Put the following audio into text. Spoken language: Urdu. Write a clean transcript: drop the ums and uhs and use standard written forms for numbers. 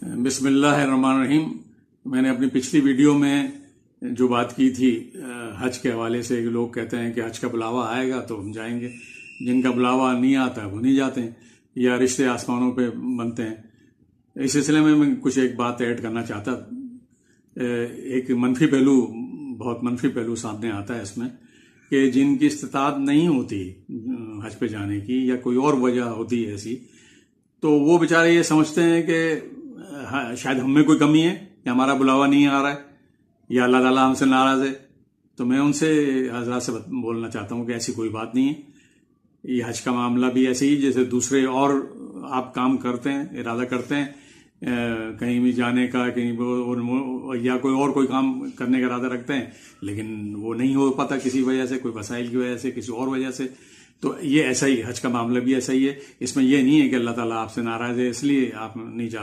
بسم اللہ الرحمن الرحیم۔ میں نے اپنی پچھلی ویڈیو میں جو بات کی تھی حج کے حوالے سے کہ لوگ کہتے ہیں کہ حج کا بلاوا آئے گا تو ہم جائیں گے، جن کا بلاوا نہیں آتا وہ نہیں جاتے ہیں، یا رشتے آسمانوں پہ بنتے ہیں۔ اس سلسلے میں کچھ ایک بات ایڈ کرنا چاہتا۔ ایک منفی پہلو، بہت منفی پہلو سامنے آتا ہے اس میں کہ جن کی استطاعت نہیں ہوتی حج پہ جانے کی یا کوئی اور وجہ ہوتی ہے ایسی، تو وہ بیچارے یہ سمجھتے ہیں کہ شاید ہم میں کوئی کمی ہے کہ ہمارا بلاوا نہیں آ رہا ہے یا اللہ تعالیٰ ہم سے ناراض ہے۔ تو میں ان سے حضرات سے بولنا چاہتا ہوں کہ ایسی کوئی بات نہیں ہے۔ یہ حج کا معاملہ بھی ایسے ہی جیسے دوسرے اور آپ کام کرتے ہیں، ارادہ کرتے ہیں کہیں بھی جانے کا، کہیں یا کوئی کام کرنے کا ارادہ رکھتے ہیں، لیکن وہ نہیں ہو پاتا کسی وجہ سے، کوئی وسائل کی وجہ سے، کسی اور وجہ سے۔ تو یہ ایسا ہی حج کا معاملہ بھی ایسا ہی ہے۔ اس میں یہ نہیں ہے کہ اللہ تعالیٰ آپ سے ناراض ہے اس لیے آپ نہیں جا